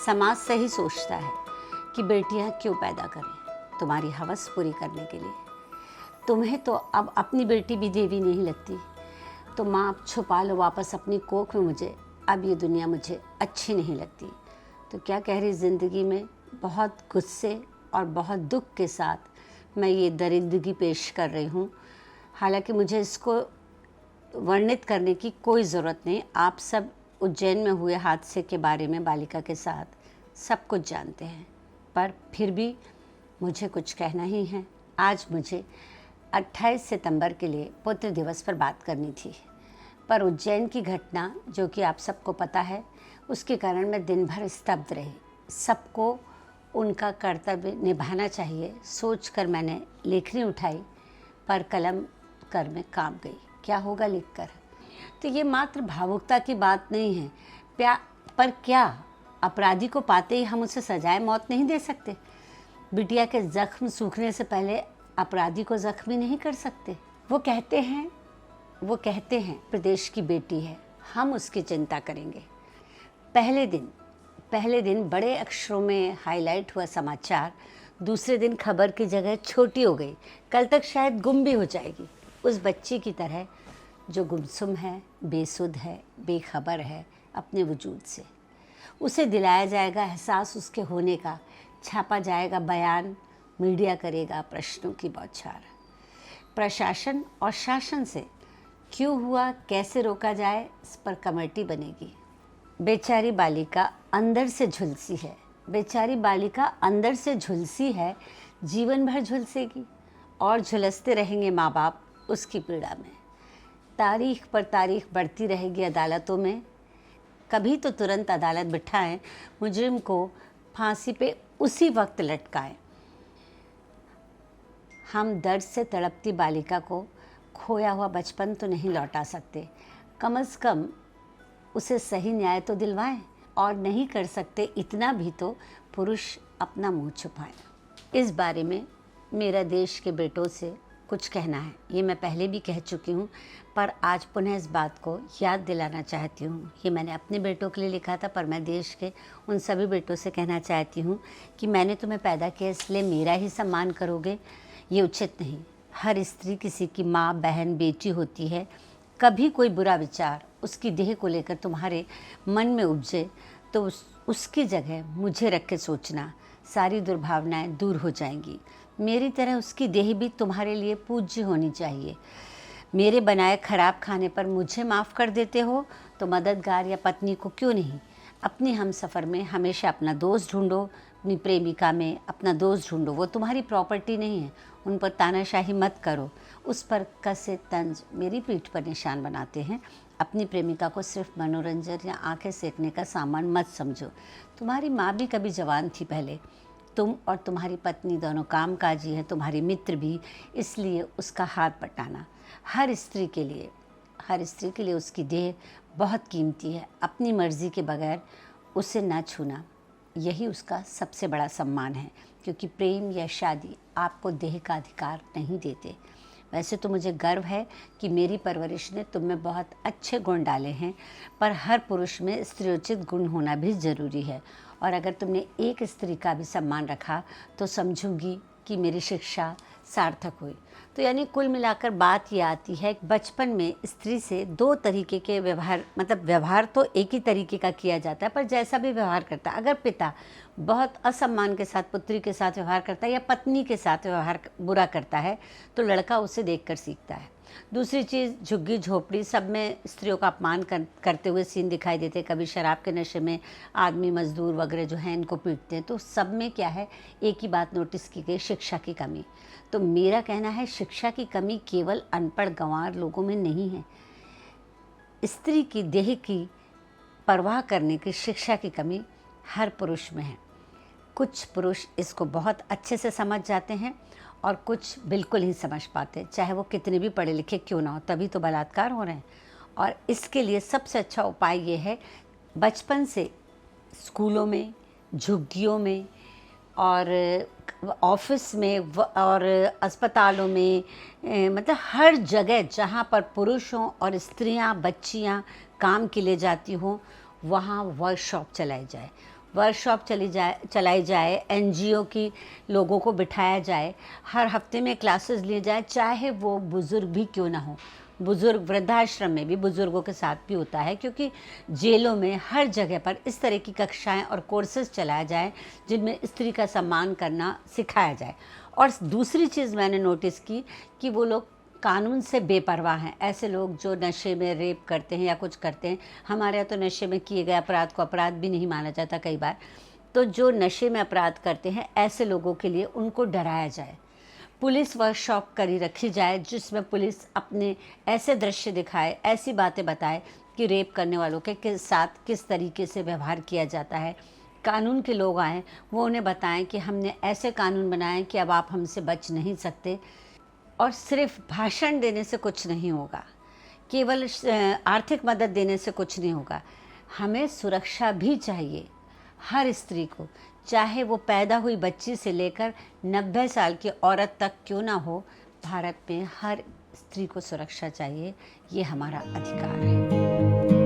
समाज सही सोचता है कि बेटियां क्यों पैदा करें, तुम्हारी हवस पूरी करने के लिए। तुम्हें तो अब अपनी बेटी भी देवी नहीं लगती, तो माँ अब छुपा लो वापस अपनी कोख में मुझे, अब ये दुनिया मुझे अच्छी नहीं लगती। तो क्या कह रही ज़िंदगी में बहुत गुस्से और बहुत दुख के साथ मैं ये दरिंदगी पेश कर रही हूँ। हालांकि मुझे इसको वर्णित करने की कोई ज़रूरत नहीं। आप सब उज्जैन में हुए हादसे के बारे में बालिका के साथ सब कुछ जानते हैं, पर फिर भी मुझे कुछ कहना ही है। आज मुझे 28 सितंबर के लिए पुत्र दिवस पर बात करनी थी, पर उज्जैन की घटना जो कि आप सबको पता है, उसके कारण मैं दिन भर स्तब्ध रही। सबको उनका कर्तव्य निभाना चाहिए सोचकर मैंने लेखनी उठाई, पर कलम कर में काँप गई। क्या होगा लिखकर? तो ये मात्र भावुकता की बात नहीं है, पर क्या अपराधी को पाते ही हम उसे सजाए मौत नहीं दे सकते? बिटिया के जख्म सूखने से पहले अपराधी को जख्मी नहीं कर सकते? वो कहते हैं प्रदेश की बेटी है, हम उसकी चिंता करेंगे। पहले दिन बड़े अक्षरों में हाईलाइट हुआ समाचार, दूसरे दिन खबर की जगह छोटी हो गई, कल तक शायद गुम भी हो जाएगी। उस बच्ची की तरह जो गुमसुम है, बेसुध है, बेखबर है अपने वजूद से। उसे दिलाया जाएगा एहसास उसके होने का, छापा जाएगा बयान, मीडिया करेगा प्रश्नों की बौछार। प्रशासन और शासन से क्यों हुआ, कैसे रोका जाए, इस पर कमेटी बनेगी। बेचारी बालिका अंदर से झुलसी है, जीवन भर झुलसेगी और झुलसते रहेंगे माँ बाप उसकी पीड़ा में। तारीख पर तारीख बढ़ती रहेगी अदालतों में। कभी तो तुरंत अदालत बिठाएं, मुजरिम को फांसी पे उसी वक्त लटकाएं। हम दर्द से तड़पती बालिका को खोया हुआ बचपन तो नहीं लौटा सकते, कम से कम उसे सही न्याय तो दिलवाएं, और नहीं कर सकते इतना भी तो पुरुष अपना मुंह छुपाएं। इस बारे में मेरा देश के बेटों से कुछ कहना है। ये मैं पहले भी कह चुकी हूँ, पर आज पुनः इस बात को याद दिलाना चाहती हूँ। ये मैंने अपने बेटों के लिए लिखा था, पर मैं देश के उन सभी बेटों से कहना चाहती हूँ कि मैंने तुम्हें पैदा किया, इसलिए मेरा ही सम्मान करोगे, ये उचित नहीं। हर स्त्री किसी की माँ, बहन, बेटी होती है। कभी कोई बुरा विचार उसकी देह को लेकर तुम्हारे मन में उपजे तो उसकी जगह मुझे रख के सोचना, सारी दुर्भावनाएं दूर हो जाएंगी। मेरी तरह उसकी देह भी तुम्हारे लिए पूज्य होनी चाहिए। मेरे बनाए खराब खाने पर मुझे माफ़ कर देते हो तो मददगार या पत्नी को क्यों नहीं? अपनी हमसफ़र में हमेशा अपना दोस्त ढूंढो, अपनी प्रेमिका में अपना दोस्त ढूंढो। वो तुम्हारी प्रॉपर्टी नहीं है, उन पर तानाशाही मत करो, उस पर कसे तंज मेरी पीठ पर निशान बनाते हैं। अपनी प्रेमिका को सिर्फ मनोरंजन या आंखें सेकने का सामान मत समझो। तुम्हारी माँ भी कभी जवान थी पहले, तुम और तुम्हारी पत्नी दोनों कामकाजी हैं, तुम्हारी मित्र भी, इसलिए उसका हाथ बटाना हर स्त्री के लिए उसकी देह बहुत कीमती है। अपनी मर्जी के बगैर उसे ना छूना, यही उसका सबसे बड़ा सम्मान है, क्योंकि प्रेम या शादी आपको देह का अधिकार नहीं देते। वैसे तो मुझे गर्व है कि मेरी परवरिश ने तुम में बहुत अच्छे गुण डाले हैं, पर हर पुरुष में स्त्रीयोचित गुण होना भी ज़रूरी है। और अगर तुमने एक स्त्री का भी सम्मान रखा तो समझूंगी कि मेरी शिक्षा सार्थक हुई। तो यानी कुल मिलाकर बात ये आती है, बचपन में स्त्री से दो तरीके के व्यवहार तो एक ही तरीके का किया जाता है, पर जैसा भी व्यवहार करता है, अगर पिता बहुत असम्मान के साथ पुत्री के साथ व्यवहार करता है या पत्नी के साथ व्यवहार बुरा करता है तो लड़का उसे देखकर सीखता है। दूसरी चीज़, झुग्गी झोपड़ी सब में स्त्रियों का अपमान करते हुए सीन दिखाई देते। कभी शराब के नशे में आदमी मजदूर वगैरह जो हैं इनको पीटते हैं। तो सब में क्या है, एक ही बात नोटिस की गई, शिक्षा की कमी। तो मेरा कहना है शिक्षा की कमी केवल अनपढ़ गंवार लोगों में नहीं है, स्त्री की देह की परवाह करने की शिक्षा की कमी हर पुरुष में है। कुछ पुरुष इसको बहुत अच्छे से समझ जाते हैं और कुछ बिल्कुल ही समझ पाते, चाहे वो कितने भी पढ़े लिखे क्यों ना हो, तभी तो बलात्कार हो रहे हैं। और इसके लिए सबसे अच्छा उपाय ये है, बचपन से स्कूलों में, झुग्गियों में और ऑफिस में और अस्पतालों में, मतलब हर जगह जहाँ पर पुरुष हों और स्त्रियाँ, बच्चियाँ काम के लिए जाती हों, वहाँ वर्कशॉप चलाई जाए। वर्कशॉप चलाई जाए, एनजीओ की लोगों को बिठाया जाए, हर हफ्ते में क्लासेस लिए जाए, चाहे वो बुज़ुर्ग भी क्यों ना हो। बुज़ुर्ग वृद्धाश्रम में भी बुज़ुर्गों के साथ भी होता है, क्योंकि जेलों में हर जगह पर इस तरह की कक्षाएं और कोर्सेज चलाया जाए जिनमें स्त्री का सम्मान करना सिखाया जाए। और दूसरी चीज़ मैंने नोटिस की कि वो लोग कानून से बेपरवाह हैं। ऐसे लोग जो नशे में रेप करते हैं या कुछ करते हैं, हमारे यहाँ तो नशे में किए गए अपराध को अपराध भी नहीं माना जाता कई बार, तो जो नशे में अपराध करते हैं ऐसे लोगों के लिए उनको डराया जाए। पुलिस वर्कशॉप करी रखी जाए जिसमें पुलिस अपने ऐसे दृश्य दिखाए, ऐसी बातें बताए कि रेप करने वालों के साथ किस तरीके से व्यवहार किया जाता है। कानून के लोग आएँ, वो उन्हें बताएं कि हमने ऐसे कानून बनाए कि अब आप हमसे बच नहीं सकते। और सिर्फ भाषण देने से कुछ नहीं होगा, केवल आर्थिक मदद देने से कुछ नहीं होगा। हमें सुरक्षा भी चाहिए हर स्त्री को, चाहे वो पैदा हुई बच्ची से लेकर 90 साल की औरत तक क्यों ना हो। भारत में हर स्त्री को सुरक्षा चाहिए, ये हमारा अधिकार है।